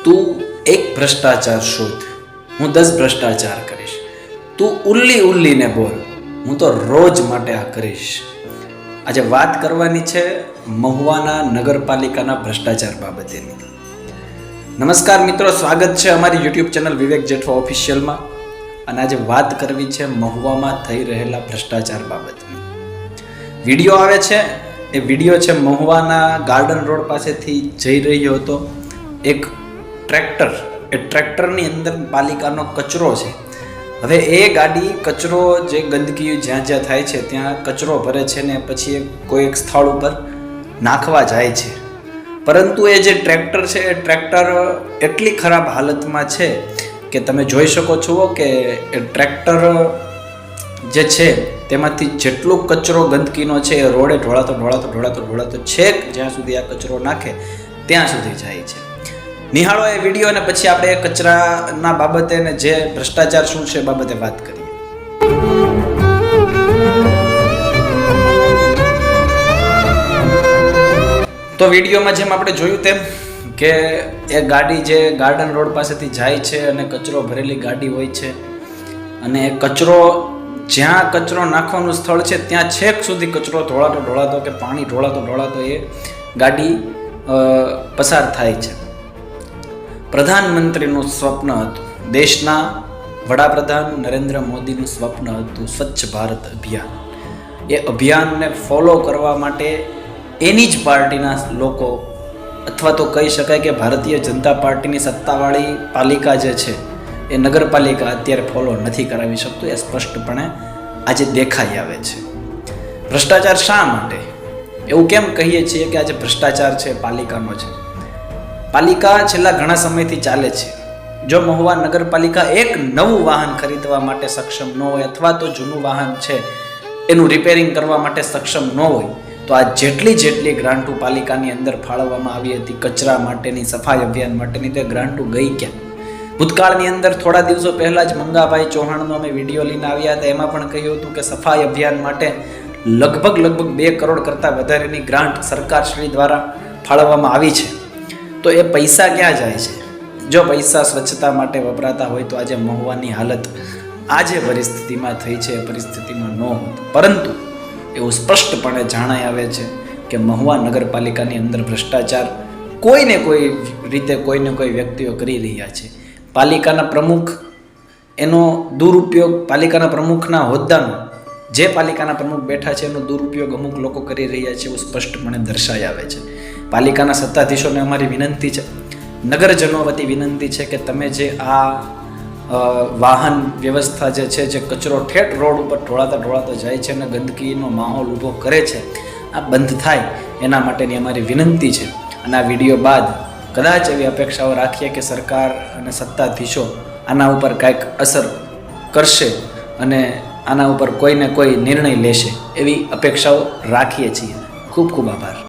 તું એક ભ્રષ્ટાચાર શોધ, હું 10 ભ્રષ્ટાચાર કરીશ. તું ઉલ્લી ઉલ્લીને બોલ, હું તો રોજ માટે આ કરીશ. આજે વાત કરવાની છે મહુવાના નગરપાલિકાના ભ્રષ્ટાચાર બાબતેની. નમસ્કાર મિત્રો, સ્વાગત છે અમારી યુટ્યુબ ચેનલ વિવેક જેઠવા ઓફિશિયલમાં. અને આજે વાત કરવી છે મહુવામાં થઈ રહેલા ભ્રષ્ટાચાર બાબતની. વિડીયો આવે છે, એ વિડીયો છે મહુવાના ગાર્ડન રોડ પાસેથી જઈ રહ્યો હતો એક ટ્રેક્ટર. એ ટ્રેક્ટરની અંદર પાલિકાનો કચરો છે. હવે એ ગાડી કચરો જે ગંદકી જ્યાં જ્યાં થાય છે ત્યાં કચરો ભરે છે ને પછી કોઈ એક સ્થળ ઉપર નાખવા જાય છે. પરંતુ એ જે ટ્રેક્ટર છે એ ટ્રેક્ટર એટલી ખરાબ હાલતમાં છે કે તમે જોઈ શકો છો કે એ ટ્રેક્ટર જે છે તેમાંથી જેટલો કચરો ગંદકીનો છે એ રોડે ઢોળાતો છેક જ્યાં સુધી આ કચરો નાખે ત્યાં સુધી જાય છે. નિહાળો એ વિડીયો અને પછી આપણે એ કચરાના બાબતે ને જે ભ્રષ્ટાચાર શું છે એ બાબતે વાત કરીએ. તો વિડીયોમાં જેમ આપણે જોયું તેમ કે એ ગાડી જે ગાર્ડન રોડ પાસેથી જાય છે અને કચરો ભરેલી ગાડી હોય છે અને એ કચરો જ્યાં કચરો નાખવાનું સ્થળ છે ત્યાં છેક સુધી કચરો ઢોળાતો કે પાણી ઢોળાતો એ ગાડી પસાર થાય છે. પ્રધાનમંત્રીનું સ્વપ્ન હતું, દેશના વડાપ્રધાન નરેન્દ્ર મોદીનું સ્વપ્ન હતું સ્વચ્છ ભારત અભિયાન. એ અભિયાનને ફોલો કરવા માટે એની જ પાર્ટીના લોકો અથવા તો કહી શકાય કે ભારતીય જનતા પાર્ટીની સત્તાવાળી પાલિકા જે છે એ નગરપાલિકા અત્યારે ફોલો નથી કરાવી શકતું. એ સ્પષ્ટપણે આજે દેખાઈ આવે છે. ભ્રષ્ટાચાર શા માટે એવું કેમ કહીએ છીએ કે આજે ભ્રષ્ટાચાર છે પાલિકાનો છે? પાલિકા છેલ્લા ઘણા સમયથી ચાલે છે. જો મહુવા નગરપાલિકા એક નવું વાહન ખરીદવા માટે સક્ષમ ન હોય અથવા તો જૂનું વાહન છે એનું રિપેરિંગ કરવા માટે સક્ષમ ન હોય તો આ જેટલી ગ્રાન્ટો પાલિકાની અંદર ફાળવવામાં આવી હતી કચરા માટેની, સફાઈ અભિયાન માટેની, તે ગ્રાન્ટો ગઈ ક્યાં? ભૂતકાળની અંદર થોડા દિવસો પહેલાં જ મંગાભાઈ ચૌહાણનો અમે વિડીયો લઈને આવ્યા હતા. એમાં પણ કહ્યું હતું કે સફાઈ અભિયાન માટે લગભગ 2 કરોડ કરતાં વધારેની ગ્રાન્ટ સરકારશ્રી દ્વારા ફાળવવામાં આવી છે. તો એ પૈસા ક્યાં જાય છે? જો પૈસા સ્વચ્છતા માટે વપરાતા હોય તો આજે મહુવાની હાલત આજે પરિસ્થિતિમાં થઈ છે એ પરિસ્થિતિમાં ન હોત. પરંતુ એવું સ્પષ્ટપણે જણાઈ આવે છે કે મહુવા નગરપાલિકાની અંદર ભ્રષ્ટાચાર કોઈને કોઈ રીતે કોઈને કોઈ વ્યક્તિઓ કરી રહ્યા છે. પાલિકાના પ્રમુખ એનો દુરુપયોગ, પાલિકાના પ્રમુખના હોદ્દાનો, જે પાલિકાના પ્રમુખ બેઠા છે એનો દુરુપયોગ અમુક લોકો કરી રહ્યા છે એવું સ્પષ્ટપણે દર્શાઈ આવે છે. પાલિકાના સત્તાધીશોને અમારી વિનંતી છે, નગરજનો વતી વિનંતી છે કે તમે જે આ વાહન વ્યવસ્થા જે છે, જે કચરો ઠેઠ રોડ ઉપર ઢોળાતો જાય છે અને ગંદકીનો માહોલ ઊભો કરે છે, આ બંધ થાય એના માટેની અમારી વિનંતી છે. અને આ વિડીયો બાદ કદાચ એવી અપેક્ષાઓ રાખીએ કે સરકાર અને સત્તાધીશો આના ઉપર કાંઈક અસર કરશે અને આના ઉપર કોઈને કોઈ નિર્ણય લેશે એવી અપેક્ષાઓ રાખીએ છીએ. ખૂબ ખૂબ આભાર.